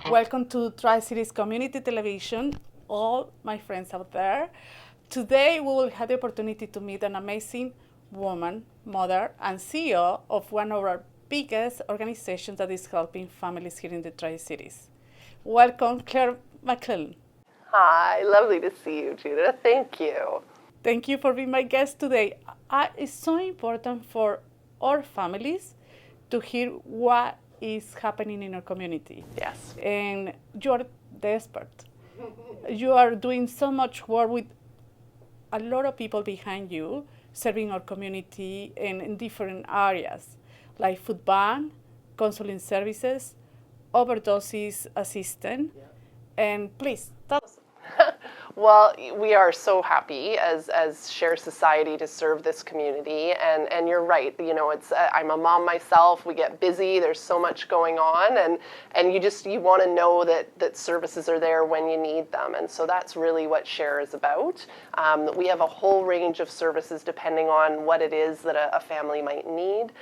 Welcome to Tri-Cities Community Television, all my friends out there. Today we will have the opportunity to meet an amazing woman, mother, and CEO of one of our biggest organizations that is helping families here in the Tri-Cities. Welcome, Claire Mcclellan. Hi, lovely to see you, Judah. Thank you. Thank you for being my guest today. It's so important for our families to hear what is happening in our community. Yes. And you're the expert. You are doing so much work with a lot of people behind you, serving our community in different areas, like food bank, counseling services, overdoses assistance. Yeah. And please, tell us. Well, we are so happy as Share Society to serve this community, and you're right. You know, I'm a mom myself. We get busy. There's so much going on, and you want to know that services are there when you need them, and so that's really what Share is about. We have a whole range of services depending on what it is that a family might need.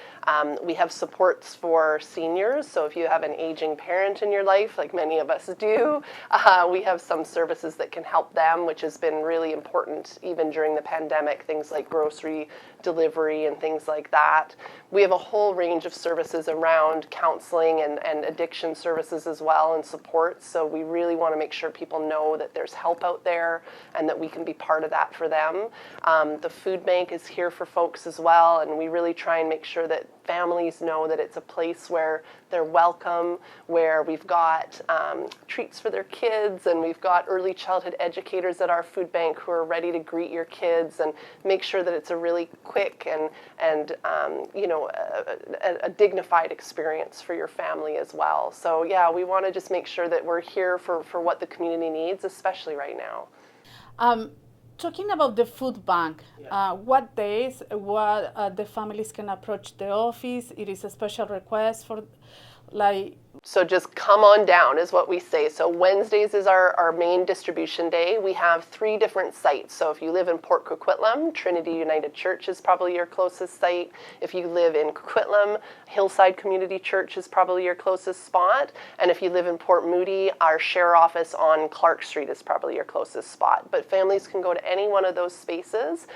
We have supports for seniors, so if you have an aging parent in your life, like many of us do, we have some services that can help them, which has been really important even during the pandemic, things like grocery delivery and things like that. We have a whole range of services around counseling and addiction services as well, and support, so we really want to make sure people know that there's help out there and that we can be part of that for them. The food bank is here for folks as well, and we really try and make sure that families know that it's a place where they're welcome, where we've got treats for their kids, and we've got early childhood educators at our food bank who are ready to greet your kids and make sure that it's a really quick and a dignified experience for your family as well. So yeah, we want to just make sure that we're here for what the community needs, especially right now. Talking about the food bank, what days, the families can approach the office? It is a special request for, So just come on down is what we say. So Wednesdays is our main distribution day. We have 3 different sites. So if you live in Port Coquitlam, Trinity United Church is probably your closest site. If you live in Coquitlam, Hillside Community Church is probably your closest spot. And if you live in Port Moody, our Share office on Clark Street is probably your closest spot. But families can go to any one of those spaces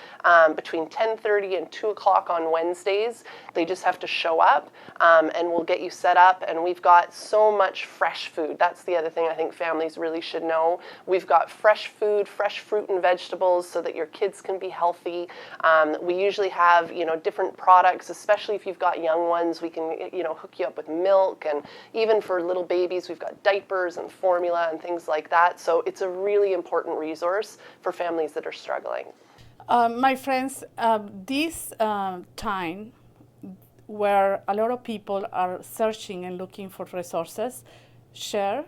between 10:30 and 2 o'clock on Wednesdays. They just have to show up and we'll get you set up. And we've got so much fresh food. That's the other thing I think families really should know. We've got fresh food, fresh fruit and vegetables so that your kids can be healthy. We usually have, different products, especially if you've got young ones. We can, hook you up with milk, and even for little babies, we've got diapers and formula and things like that. So it's a really important resource for families that are struggling. My friends, this time where a lot of people are searching and looking for resources, Share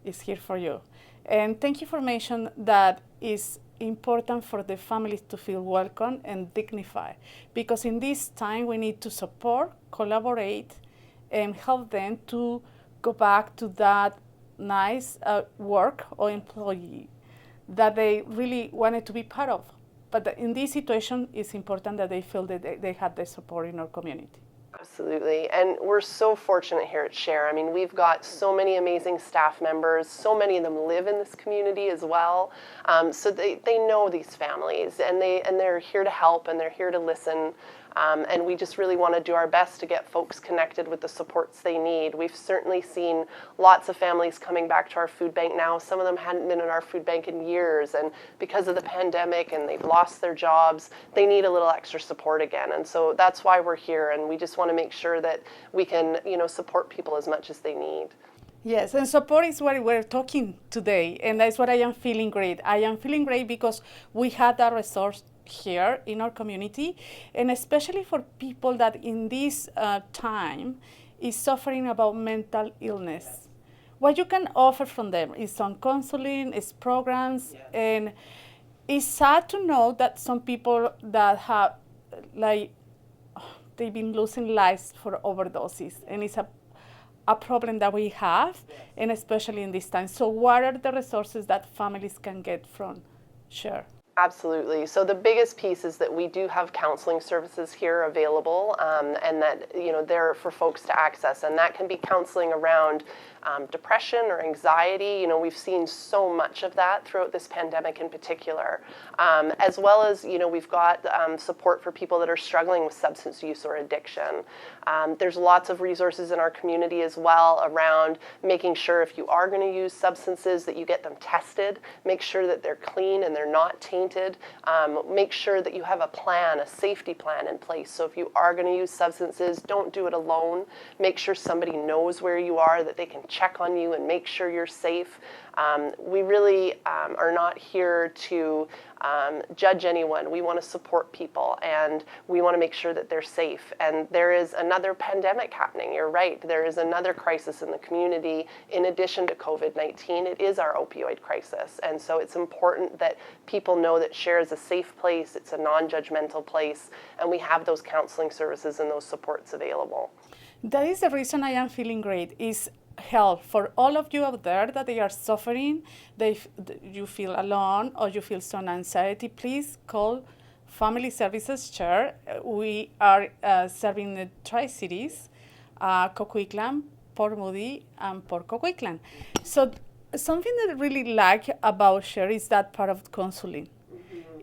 is here for you. And thank you for mentioning that it's important for the families to feel welcome and dignified, because in this time we need to support, collaborate, and help them to go back to that nice work or employee that they really wanted to be part of. But in this situation, it's important that they feel that they have the support in our community. Absolutely, and we're so fortunate here at Share. I mean, we've got so many amazing staff members. So many of them live in this community as well. So they know these families, and they're here to help, and they're here to listen. And we just really want to do our best to get folks connected with the supports they need. We've certainly seen lots of families coming back to our food bank now. Some of them hadn't been in our food bank in years, and because of the pandemic and they've lost their jobs, they need a little extra support again. And so that's why we're here, and we just want to make sure that we can, support people as much as they need. Yes, and support is what we're talking today, and that's what I am feeling great. I am feeling great because we had that resource here in our community, and especially for people that in this time is suffering about mental illness. What you can offer from them is some counseling, is programs, and it's sad to know that some people that have, they've been losing lives for overdoses, and it's a problem that we have, and especially in this time. So what are the resources that families can get from Share? Absolutely. So the biggest piece is that we do have counseling services here available, and that they're for folks to access, and that can be counseling around depression or anxiety. We've seen so much of that throughout this pandemic in particular, as well as we've got support for people that are struggling with substance use or addiction. There's lots of resources in our community as well around making sure if you are going to use substances that you get them tested, make sure that they're clean and they're not tainted, make sure that you have a plan, a safety plan in place. So if you are going to use substances, don't do it alone. Make sure somebody knows where you are, that they can check on you and make sure you're safe. We really are not here to judge anyone. We want to support people, and we want to make sure that they're safe. And there is another pandemic happening. You're right. There is another crisis in the community in addition to COVID-19. It is our opioid crisis. And so it's important that people know that SHARE is a safe place. It's a non-judgmental place, and we have those counseling services and those supports available. That is the reason I am feeling great, is help for all of you out there that they are suffering, you feel alone or you feel some anxiety. Please call Family Services SHARE. We are serving the Tri-Cities, Coquitlam, Port Moody, and Port Coquitlam. So something that I really like about SHARE is that part of counseling.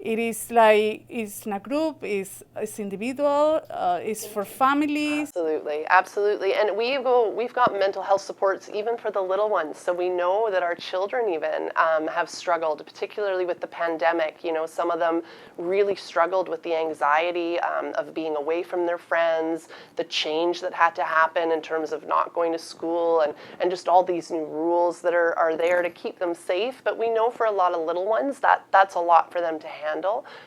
It is like, it's in a group, it's individual, it's for families. Absolutely, absolutely. And we've got mental health supports even for the little ones. So we know that our children even have struggled, particularly with the pandemic. Some of them really struggled with the anxiety of being away from their friends, the change that had to happen in terms of not going to school, and just all these new rules that are there to keep them safe. But we know for a lot of little ones that's a lot for them to handle.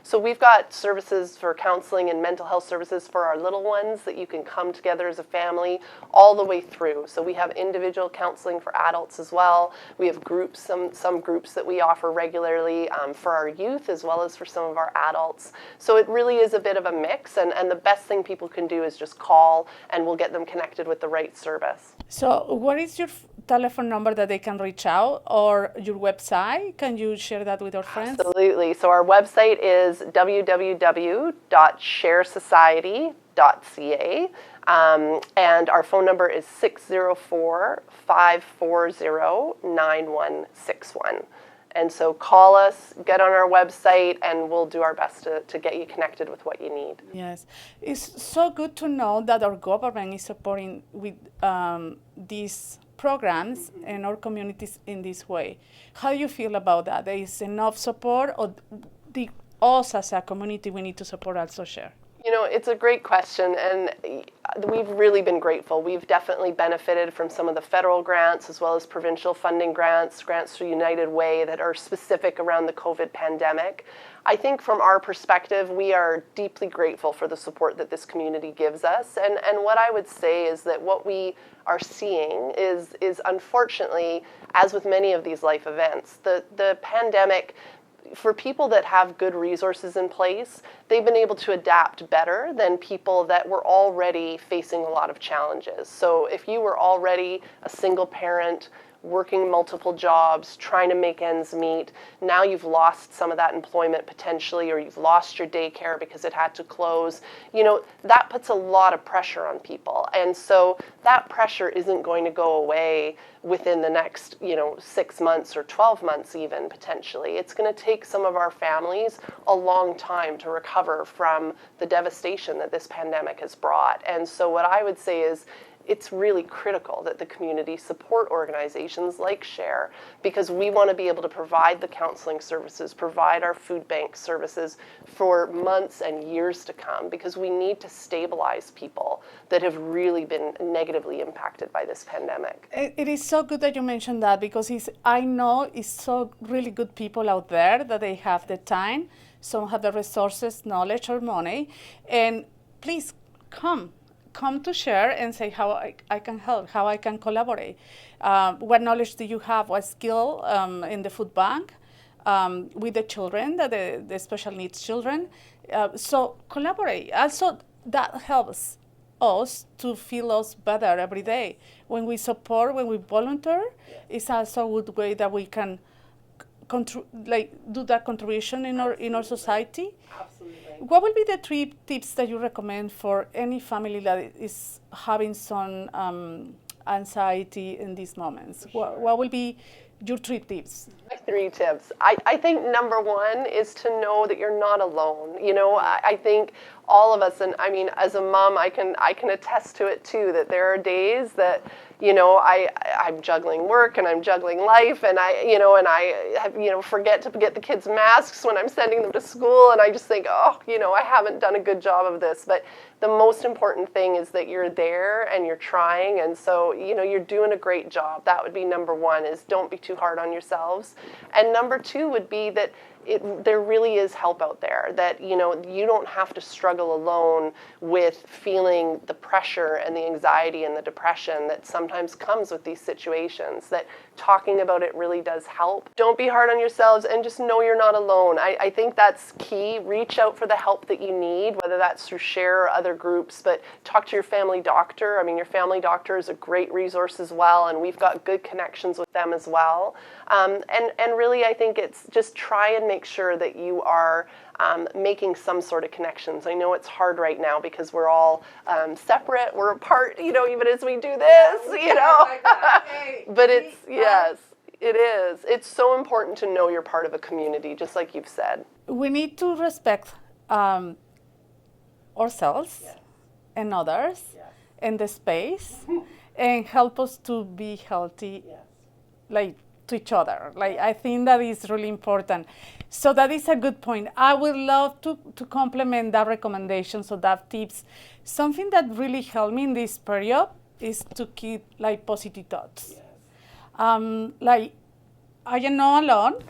So we've got services for counseling and mental health services for our little ones that you can come together as a family all the way through. So we have individual counseling for adults as well. We have groups, some groups that we offer regularly for our youth as well as for some of our adults. So it really is a bit of a mix, and the best thing people can do is just call and we'll get them connected with the right service. So what is your telephone number that they can reach out, or your website? Can you share that with our friends? Absolutely. So our website is www.sharesociety.ca, and our phone number is 604-540-9161. And so call us, get on our website, and we'll do our best to get you connected with what you need. Yes. It's so good to know that our government is supporting with these programs and our communities in this way. How do you feel about that? There is enough support, or us as a community, we need to support also SHARE? It's a great question, and we've really been grateful. We've definitely benefited from some of the federal grants as well as provincial funding grants through United Way that are specific around the COVID pandemic. I think from our perspective, we are deeply grateful for the support that this community gives us. And what I would say is that what we are seeing is unfortunately, as with many of these life events, the pandemic, for people that have good resources in place, they've been able to adapt better than people that were already facing a lot of challenges. So if you were already a single parent, working multiple jobs, trying to make ends meet, now you've lost some of that employment potentially, or you've lost your daycare because it had to close, that puts a lot of pressure on people. And so that pressure isn't going to go away within the next, 6 months or 12 months even, potentially. It's going to take some of our families a long time to recover from the devastation that this pandemic has brought. And so what I would say is, it's really critical that the community support organizations like SHARE, because we want to be able to provide the counseling services, provide our food bank services for months and years to come, because we need to stabilize people that have really been negatively impacted by this pandemic. It is so good that you mentioned that, because I know it's so really good people out there that they have the time, some have the resources, knowledge, or money, and please come to SHARE and say how I can help, how I can collaborate. What knowledge do you have, what skill in the food bank with the children, the special needs children. So collaborate. Also, that helps us to feel us better every day. When we support, when we volunteer, it's also a good way that we can do that contribution in our society. Absolutely. What would be the 3 tips that you recommend for any family that is having some anxiety in these moments? Sure. What will be your 3 tips? My 3 tips. I think number 1 is to know that you're not alone. You know, I think all of us, and I mean, as a mom, I can attest to it too, that there are days that, you know, I'm juggling work and I'm juggling life, and I have, forget to get the kids masks when I'm sending them to school, and I just think, oh, I haven't done a good job of this. But the most important thing is that you're there and you're trying, and so, you're doing a great job. That would be number 1, is don't be too hard on yourselves. And number 2 would be that there really is help out there, that you don't have to struggle alone with feeling the pressure and the anxiety and the depression that sometimes comes with these situations, that talking about it really does help. Don't be hard on yourselves, and just know you're not alone. I think that's key. Reach out for the help that you need, whether that's through SHARE or other groups, but talk to your family doctor. I mean, your family doctor is a great resource as well, and we've got good connections with them as well. And really, I think it's just try and make sure that you are making some sort of connections. I know it's hard right now because we're all separate, we're apart, even as we do this, But yes, it is. It's so important to know you're part of a community, just like you've said. We need to respect ourselves and others and the space and help us to be healthy, to each other. I think that is really important. So that is a good point. I would love to complement that recommendation, so that tips. Something that really helped me in this period is to keep positive thoughts. I am not alone.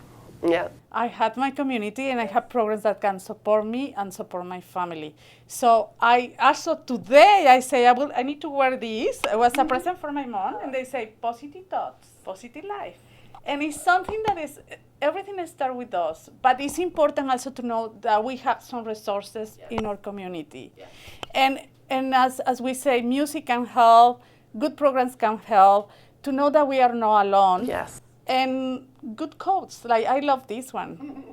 Yeah. I have my community, and I have programs that can support me and support my family. So I also today I say I need to wear this. It was a present for my mom, and they say positive thoughts, positive life. And it's something that is, everything starts with us, but it's important also to know that we have some resources in our community. And as we say, music can help, good programs can help, to know that we are not alone. Yes. And good quotes, I love this one.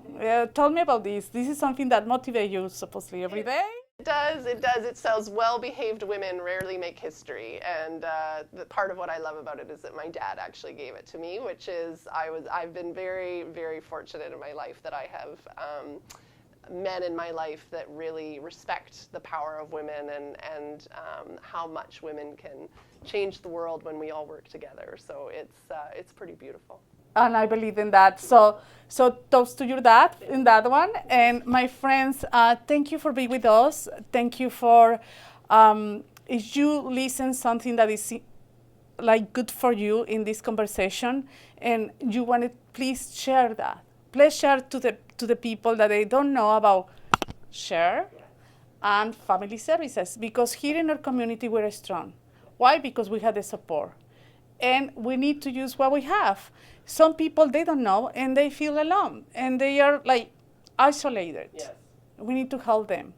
Tell me about this. This is something that motivates you supposedly every day. It does. It says well-behaved women rarely make history, and the part of what I love about it is that my dad actually gave it to me, which is I've been very, very fortunate in my life that I have men in my life that really respect the power of women and how much women can change the world when we all work together. So it's pretty beautiful. And I believe in that. So toast to your dad in that one. And my friends, thank you for being with us. Thank you for, if you listen something that is good for you in this conversation, and you want to, please share that. Please share to the people that they don't know about SHARE and family services, because here in our community we're strong. Why? Because we have the support. And we need to use what we have. Some people, they don't know, and they feel alone, and they are isolated. Yes. We need to help them.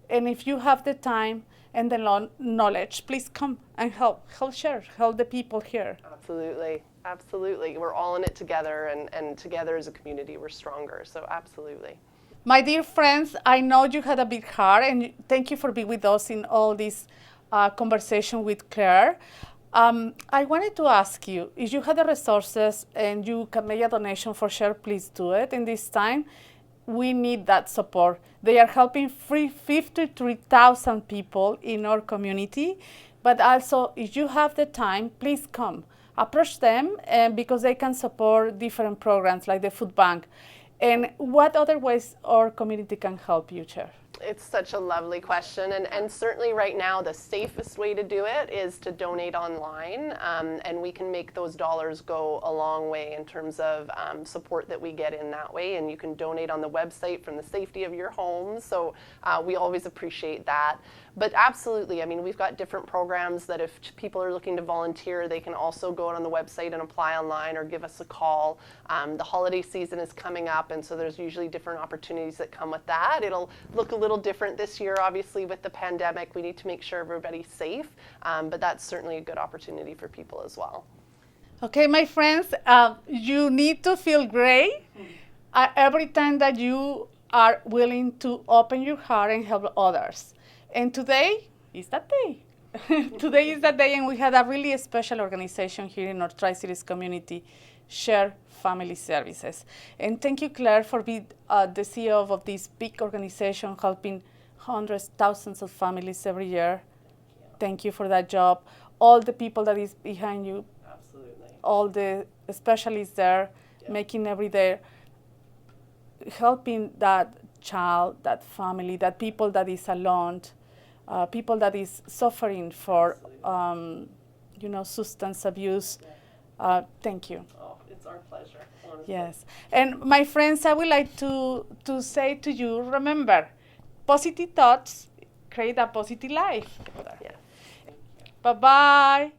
And if you have the time and the knowledge, please come and help SHARE, help the people here. Absolutely. Absolutely. We're all in it together, and together as a community, we're stronger. So absolutely. My dear friends, I know you had a big heart, and thank you for being with us in all this conversation with Claire. I wanted to ask you, if you had the resources and you can make a donation for SHARE, please do it in this time. We need that support. They are helping 53,000 people in our community, but also if you have the time, please come. Approach them because they can support different programs like the food bank. And what other ways our community can help you, SHARE? It's such a lovely question, and certainly right now the safest way to do it is to donate online, and we can make those dollars go a long way in terms of support that we get in that way, and you can donate on the website from the safety of your home, so we always appreciate that. But absolutely, I mean, we've got different programs that if people are looking to volunteer, they can also go out on the website and apply online or give us a call. The holiday season is coming up, and so there's usually different opportunities that come with that. It'll look a little different this year, obviously, with the pandemic. We need to make sure everybody's safe, but that's certainly a good opportunity for people as well. Okay, my friends, you need to feel great every time that you are willing to open your heart and help others. And today is that day. Today is that day, and we had a really special organization here in our Tri-Cities community, Share Family Services. And thank you, Claire, for being the CEO of this big organization, helping hundreds, thousands of families every year. Thank you for that job. All the people that is behind you, all the specialists there, making every day, helping that child, that family, that people that is alone, people that is suffering for, substance abuse. Thank you. Oh, it's our pleasure. Honestly. Yes. And my friends, I would like to say to you, remember, positive thoughts create a positive life. Yes. Bye-bye.